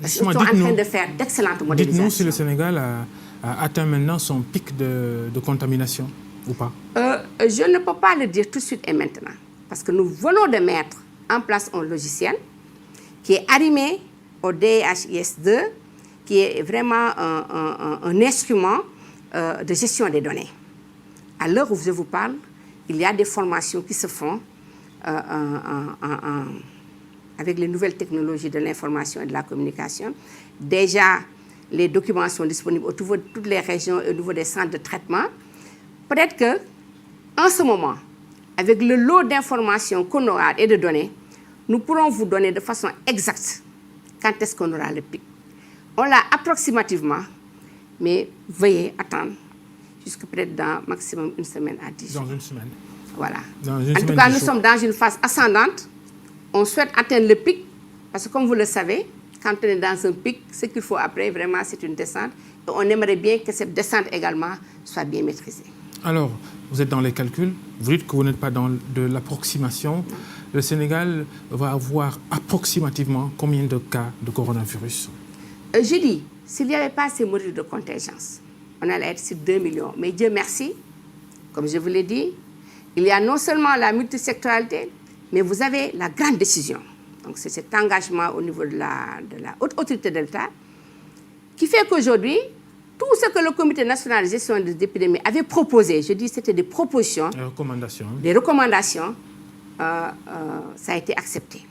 Parce qu'ils sont en train de faire d'excellentes modélisations. Dites-nous si le Sénégal a atteint maintenant son pic de contamination ou pas. Je ne peux pas le dire tout de suite et maintenant. Parce que nous venons de mettre en place un logiciel qui est arrimé au DHIS2, qui est vraiment un instrument de gestion des données. À l'heure où je vous parle, il y a des formations qui se font avec les nouvelles technologies de l'information et de la communication. Déjà, les documents sont disponibles au niveau de toutes les régions et au niveau des centres de traitement. Peut-être qu'en ce moment, avec le lot d'informations qu'on aura et de données, nous pourrons vous donner de façon exacte quand est-ce qu'on aura le pic. On l'a approximativement, mais veuillez attendre jusqu'à peut-être dans maximum une semaine à 10 jours. Dans une semaine. Voilà. En tout cas, nous sommes dans une phase ascendante. On souhaite atteindre le pic, parce que comme vous le savez, quand on est dans un pic, ce qu'il faut après, vraiment, c'est une descente. Et on aimerait bien que cette descente également soit bien maîtrisée. Alors, vous êtes dans les calculs, vous dites que vous n'êtes pas dans de l'approximation. Le Sénégal va avoir approximativement combien de cas de coronavirus? Je dis, s'il n'y avait pas ces mesures de contingence, on allait être sur 2 millions. Mais Dieu merci, comme je vous l'ai dit, il y a non seulement la multisectoralité, mais vous avez la grande décision. Donc c'est cet engagement au niveau de la haute autorité de l'État qui fait qu'aujourd'hui, tout ce que le Comité national de gestion des épidémies avait proposé, je dis c'était des propositions, des recommandations, ça a été accepté.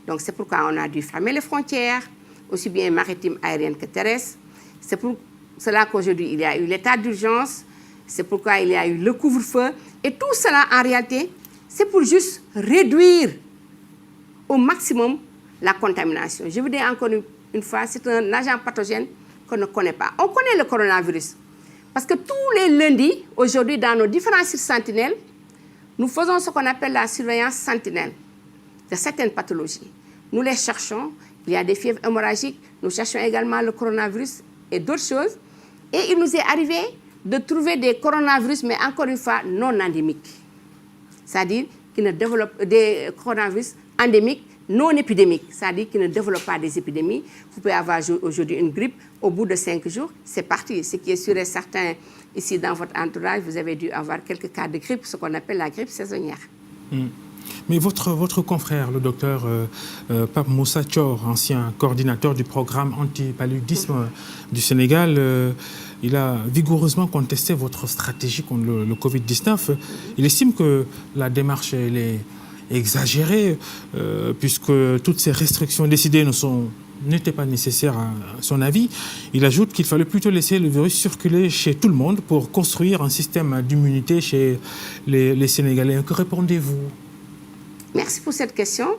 Donc c'est pourquoi on a dû fermer les frontières, aussi bien maritimes, aériennes que terrestres. C'est pour cela qu'aujourd'hui il y a eu l'état d'urgence, c'est pourquoi il y a eu le couvre-feu. Et tout cela, en réalité, c'est pour juste réduire au maximum la contamination. Je vous dis encore une fois, c'est un agent pathogène qu'on ne connaît pas. On connaît le coronavirus. Parce que tous les lundis, aujourd'hui, dans nos différents sites sentinelles, nous faisons ce qu'on appelle la surveillance sentinelle de certaines pathologies. Nous les cherchons. Il y a des fièvres hémorragiques. Nous cherchons également le coronavirus et d'autres choses. Et il nous est arrivé de trouver des coronavirus, mais encore une fois, non endémiques. C'est-à-dire qui ne développent des coronavirus endémiques, non épidémiques. C'est-à-dire qui ne développent pas des épidémies. Vous pouvez avoir aujourd'hui une grippe. Au bout de 5 jours, c'est parti. Ce qui est sûr et certain, ici dans votre entourage, vous avez dû avoir quelques cas de grippe, ce qu'on appelle la grippe saisonnière. Mais votre confrère, le docteur Pape Moussa Thior, ancien coordinateur du programme anti-paludisme du Sénégal, il a vigoureusement contesté votre stratégie contre le Covid-19. Il estime que la démarche elle est exagérée, puisque toutes ces restrictions décidées n'étaient pas nécessaires à son avis. Il ajoute qu'il fallait plutôt laisser le virus circuler chez tout le monde pour construire un système d'immunité chez les Sénégalais. Que répondez-vous? Merci pour cette question.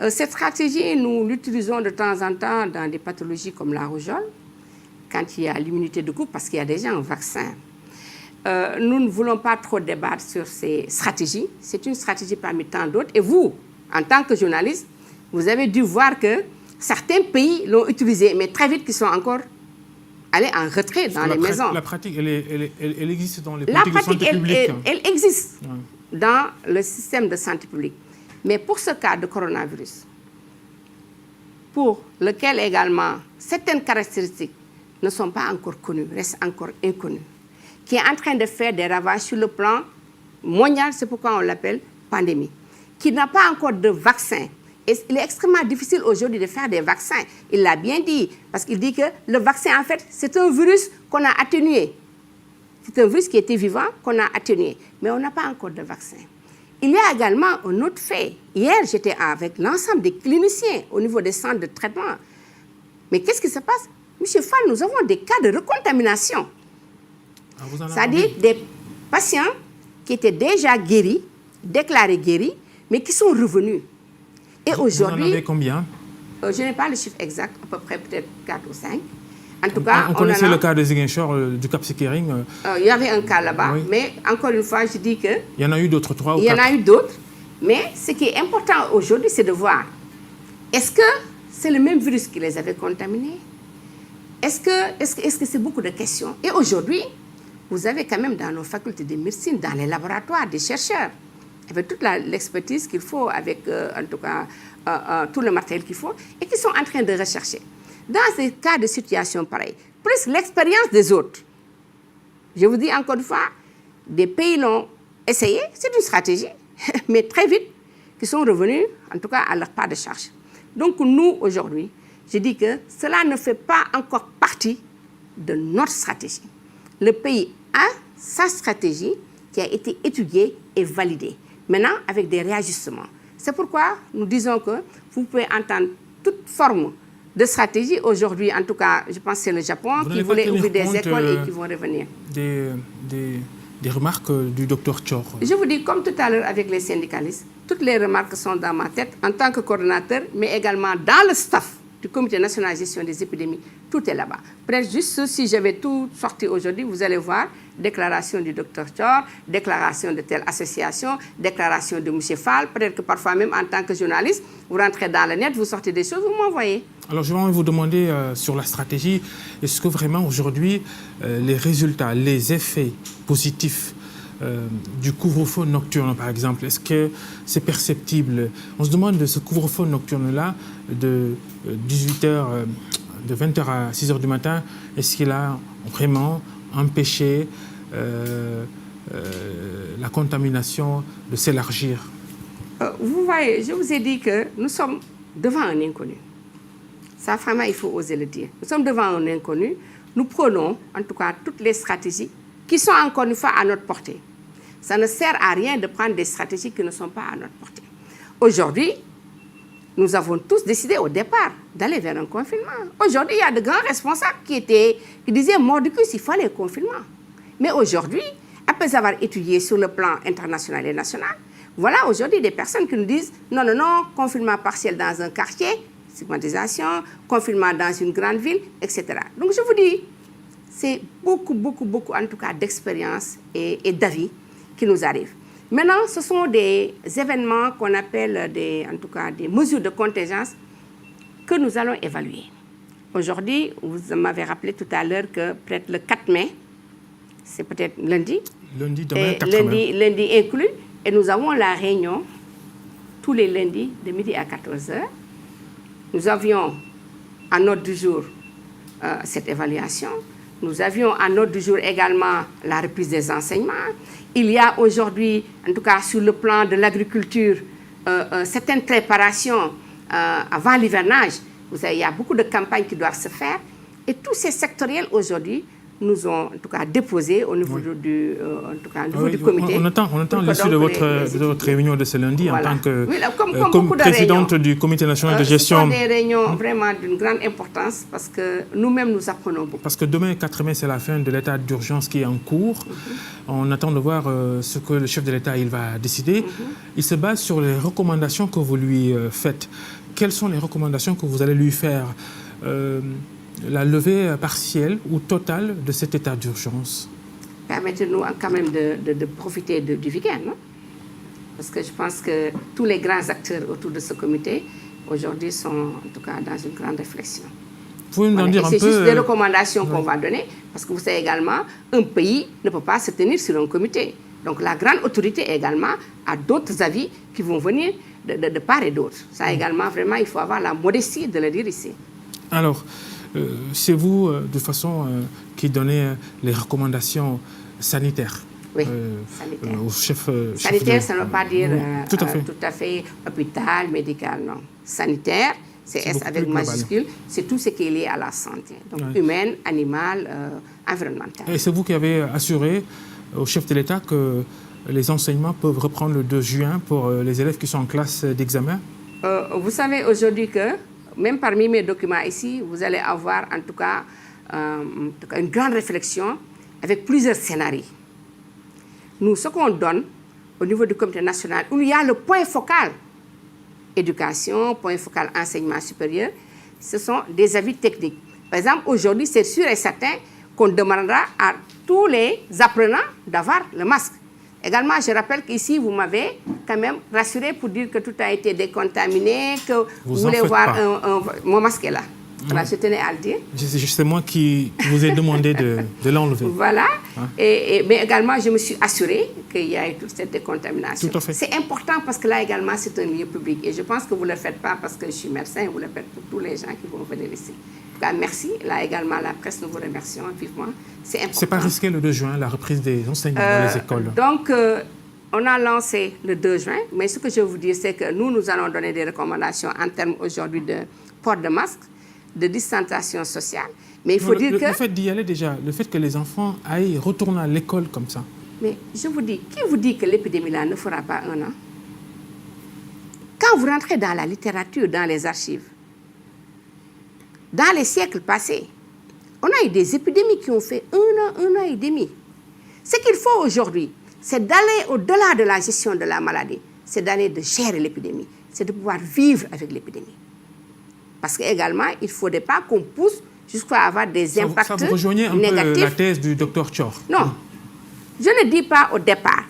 Cette stratégie, nous l'utilisons de temps en temps dans des pathologies comme la rougeole, quand il y a l'immunité de groupe, parce qu'il y a déjà un vaccin. Nous ne voulons pas trop débattre sur ces stratégies. C'est une stratégie parmi tant d'autres. Et vous, en tant que journaliste, vous avez dû voir que certains pays l'ont utilisée, mais très vite, qu'ils sont encore allés en retrait dans les maisons. La pratique, elle existe dans les politiques de santé publique. Elle existe dans le système de santé publique. Mais pour ce cas de coronavirus, pour lequel également certaines caractéristiques ne sont pas encore connues, restent encore inconnues, qui est en train de faire des ravages sur le plan mondial, c'est pourquoi on l'appelle pandémie, qui n'a pas encore de vaccin. Et il est extrêmement difficile aujourd'hui de faire des vaccins. Il l'a bien dit, parce qu'il dit que le vaccin, en fait, c'est un virus qu'on a atténué. C'est un virus qui était vivant, qu'on a atténué. Mais on n'a pas encore de vaccin. Il y a également un autre fait. Hier, j'étais avec l'ensemble des cliniciens au niveau des centres de traitement. Mais qu'est-ce qui se passe? Monsieur Fall, nous avons des cas de recontamination. C'est-à-dire des patients qui étaient déjà guéris, déclarés guéris, mais qui sont revenus. Et aujourd'hui... Vous en avez combien? Je n'ai pas le chiffre exact, à peu près peut-être 4 ou 5. En tout cas, on connaissait le cas de Ziguinchor, du Cap Skirring. Il y avait un cas là-bas, oui. Mais encore une fois, je dis que... Il y en a eu d'autres, 3 ou 4. Il y en a eu d'autres, mais ce qui est important aujourd'hui, c'est de voir, est-ce que c'est le même virus qui les avait contaminés? Est-ce que c'est beaucoup de questions? Et aujourd'hui, vous avez quand même dans nos facultés de médecine, dans les laboratoires, des chercheurs, avec toute l'expertise qu'il faut, avec en tout cas tout le matériel qu'il faut, et qui sont en train de rechercher. Dans ces cas de situation pareille, plus l'expérience des autres, je vous dis encore une fois, des pays l'ont essayé, c'est une stratégie, mais très vite, qui sont revenus, en tout cas, à leur part de charge. Donc nous, aujourd'hui, je dis que cela ne fait pas encore partie de notre stratégie. Le pays a sa stratégie qui a été étudiée et validée. Maintenant, avec des réajustements. C'est pourquoi nous disons que vous pouvez entendre toute forme de stratégie. Aujourd'hui, en tout cas, je pense que c'est le Japon qui voulait ouvrir des écoles et qui vont revenir. Des remarques du docteur Thior. Je vous dis, comme tout à l'heure avec les syndicalistes, toutes les remarques sont dans ma tête en tant que coordonnateur, mais également dans le staff du Comité national de gestion des épidémies. Tout est là-bas. Peut-être juste si j'avais tout sorti aujourd'hui, vous allez voir déclaration du docteur Thior, déclaration de telle association, déclaration de M. Fall. Peut-être que parfois même en tant que journaliste, vous rentrez dans le net, vous sortez des choses, vous m'envoyez. Alors je vais vous demander sur la stratégie, est-ce que vraiment aujourd'hui les résultats, les effets positifs du couvre-feu nocturne, par exemple, est-ce que c'est perceptible? On se demande de ce couvre-feu nocturne-là, de 18h, de 20h à 6h du matin, est-ce qu'il a vraiment empêché la contamination de s'élargir? Vous voyez, je vous ai dit que nous sommes devant un inconnu. Ça, vraiment, il faut oser le dire. Nous sommes devant un inconnu. Nous prenons, en tout cas, toutes les stratégies qui sont encore une fois à notre portée. Ça ne sert à rien de prendre des stratégies qui ne sont pas à notre portée. Aujourd'hui, nous avons tous décidé au départ d'aller vers un confinement. Aujourd'hui, il y a de grands responsables qui disaient mordicus, il fallait un confinement. Mais aujourd'hui, après avoir étudié sur le plan international et national, voilà aujourd'hui des personnes qui nous disent non, confinement partiel dans un quartier, stigmatisation, confinement dans une grande ville, etc. Donc je vous dis, c'est beaucoup, en tout cas, d'expérience et d'avis qui nous arrivent. Maintenant, ce sont des événements qu'on appelle en tout cas, des mesures de contingence que nous allons évaluer. Aujourd'hui, vous m'avez rappelé tout à l'heure que peut-être le 4 mai, c'est peut-être lundi. Lundi, demain, 4 mai. Lundi inclus. Et nous avons la réunion tous les lundis de midi à 14h. Nous avions en ordre du jour cette évaluation. Nous avions en ordre du jour également la reprise des enseignements. Il y a aujourd'hui, en tout cas sur le plan de l'agriculture, certaines préparations avant l'hivernage. Vous savez, il y a beaucoup de campagnes qui doivent se faire. Et tous ces sectoriels aujourd'hui nous ont en tout cas déposé au niveau, du comité. On attend l'issue de votre réunion de ce lundi voilà. en tant que comme présidente du Comité national de gestion. Ce sont des réunions vraiment d'une grande importance parce que nous-mêmes nous apprenons beaucoup. Parce que demain, 4 mai, c'est la fin de l'état d'urgence qui est en cours. On attend de voir ce que le chef de l'État va décider. Il se base sur les recommandations que vous lui faites. Quelles sont les recommandations que vous allez lui faire la levée partielle ou totale de cet état d'urgence? Permettez-nous quand même de profiter du week-end, non? Parce que je pense que tous les grands acteurs autour de ce comité, aujourd'hui, sont en tout cas dans une grande réflexion. Vous pouvez nous en dire un peu? C'est juste des recommandations qu'on va donner, parce que vous savez également, un pays ne peut pas se tenir sur un comité. Donc la grande autorité également a d'autres avis qui vont venir de part et d'autre. Ça également, vraiment, il faut avoir la modestie de le dire ici. Alors, c'est vous, de façon, qui donnez les recommandations sanitaires. Oui, sanitaire. Au chef sanitaire, ça ne veut pas dire tout à fait hôpital, médical, non. Sanitaire, c'est S avec majuscule, c'est tout ce qui est lié à la santé. Donc humaine, animale, environnementale. Et c'est vous qui avez assuré au chef de l'État que les enseignements peuvent reprendre le 2 juin pour les élèves qui sont en classe d'examen? Vous savez aujourd'hui que même parmi mes documents ici, vous allez avoir en tout cas une grande réflexion avec plusieurs scénarios. Nous, ce qu'on donne au niveau du comité national, où il y a le point focal éducation, point focal enseignement supérieur, ce sont des avis techniques. Par exemple, aujourd'hui, c'est sûr et certain qu'on demandera à tous les apprenants d'avoir le masque. Également, je rappelle qu'ici, vous m'avez quand même rassuré pour dire que tout a été décontaminé, que vous voulez voir mon masque est là. Voilà, je tenais à le dire. C'est moi qui vous ai demandé de l'enlever. Voilà. Mais également, je me suis assurée qu'il y a eu toute cette décontamination. Tout à fait. C'est important parce que là également, c'est un lieu public. Et je pense que vous ne le faites pas parce que je suis médecin, vous le faites pour tous les gens qui vont venir ici. En tout cas, merci. Là également, la presse, nous vous remercions vivement. C'est important. C'est pas risqué le 2 juin, la reprise des enseignements dans les écoles? Donc, on a lancé le 2 juin. Mais ce que je veux vous dire, c'est que nous allons donner des recommandations en termes aujourd'hui de port de masque, de distanciation sociale. Mais il faut dire que... Le fait d'y aller déjà, le fait que les enfants aillent retourner à l'école comme ça. Mais je vous dis, qui vous dit que l'épidémie là ne fera pas 1 an? Quand vous rentrez dans la littérature, dans les archives, dans les siècles passés, on a eu des épidémies qui ont fait 1 an, 1 an et demi. Ce qu'il faut aujourd'hui, c'est d'aller au-delà de la gestion de la maladie, c'est d'aller de gérer l'épidémie, c'est de pouvoir vivre avec l'épidémie. Parce qu'également, il ne faudrait pas qu'on pousse jusqu'à avoir des impacts négatifs. Ça vous rejoignez un peu la thèse du docteur Thior? Non, je ne dis pas au départ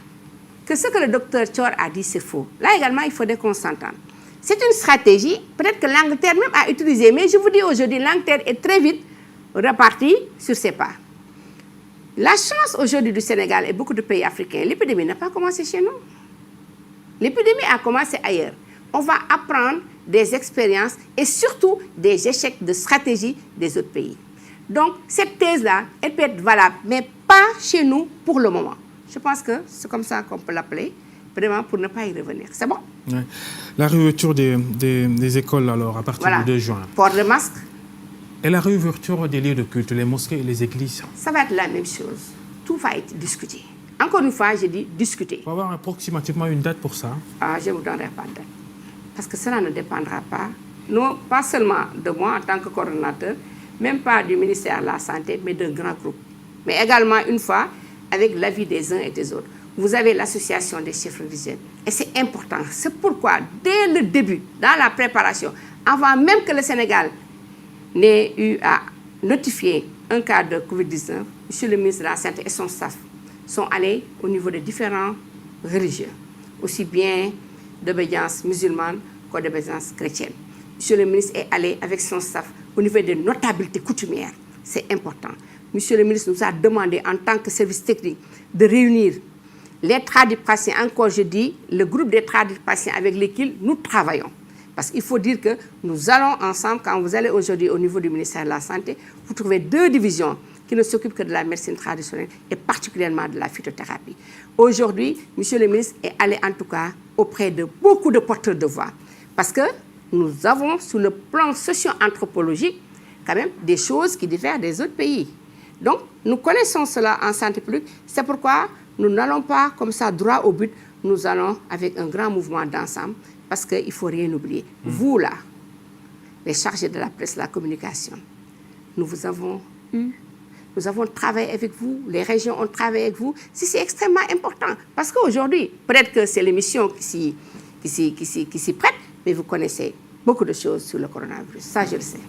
que ce que le docteur Thior a dit, c'est faux. Là également, il faudrait qu'on s'entende. C'est une stratégie, peut-être que l'Angleterre même a utilisé, mais je vous dis aujourd'hui, l'Angleterre est très vite repartie sur ses pas. La chance aujourd'hui du Sénégal et beaucoup de pays africains, l'épidémie n'a pas commencé chez nous. L'épidémie a commencé ailleurs. On va apprendre des expériences et surtout des échecs de stratégie des autres pays. Donc, cette thèse-là, elle peut être valable, mais pas chez nous pour le moment. Je pense que c'est comme ça qu'on peut l'appeler, vraiment pour ne pas y revenir. C'est bon? Ouais. La réouverture des écoles, alors, à partir du 2 juin. Port de masque. Et la réouverture des lieux de culte, les mosquées et les églises? Ça va être la même chose. Tout va être discuté. Encore une fois, je dis discuter. On va avoir approximativement une date pour ça? Je ne vous donnerai pas de date. Parce que cela ne dépendra pas, non pas seulement de moi en tant que coordonnateur, même pas du ministère de la Santé, mais d'un grand groupe. Mais également, une fois, avec l'avis des uns et des autres. Vous avez l'association des chefs religieux. Et c'est important. C'est pourquoi, dès le début, dans la préparation, avant même que le Sénégal n'ait eu à notifier un cas de Covid-19, M. le ministre de la Santé et son staff sont allés au niveau des différents religieux, aussi bien d'obédience musulmane qu'aux d'obédience chrétienne. Monsieur le ministre est allé avec son staff au niveau des notabilités coutumières. C'est important. Monsieur le ministre nous a demandé en tant que service technique de réunir les tradipraticiens, encore je dis, le groupe des tradipraticiens avec lesquels nous travaillons. Parce qu'il faut dire que nous allons ensemble, quand vous allez aujourd'hui au niveau du ministère de la Santé, vous trouvez 2 divisions qui ne s'occupent que de la médecine traditionnelle et particulièrement de la phytothérapie. Aujourd'hui, monsieur le ministre est allé en tout cas auprès de beaucoup de porteurs de voix. Parce que nous avons, sur le plan socio-anthropologique, quand même des choses qui diffèrent des autres pays. Donc, nous connaissons cela en santé publique. C'est pourquoi nous n'allons pas comme ça droit au but. Nous allons avec un grand mouvement d'ensemble parce qu'il ne faut rien oublier. Vous, là, les chargés de la presse, la communication, nous vous avons eu. Nous avons travaillé avec vous, les régions ont travaillé avec vous. C'est extrêmement important. Parce qu'aujourd'hui, peut-être que c'est l'émission qui s'y prête, mais vous connaissez beaucoup de choses sur le coronavirus. Ça, je le sais.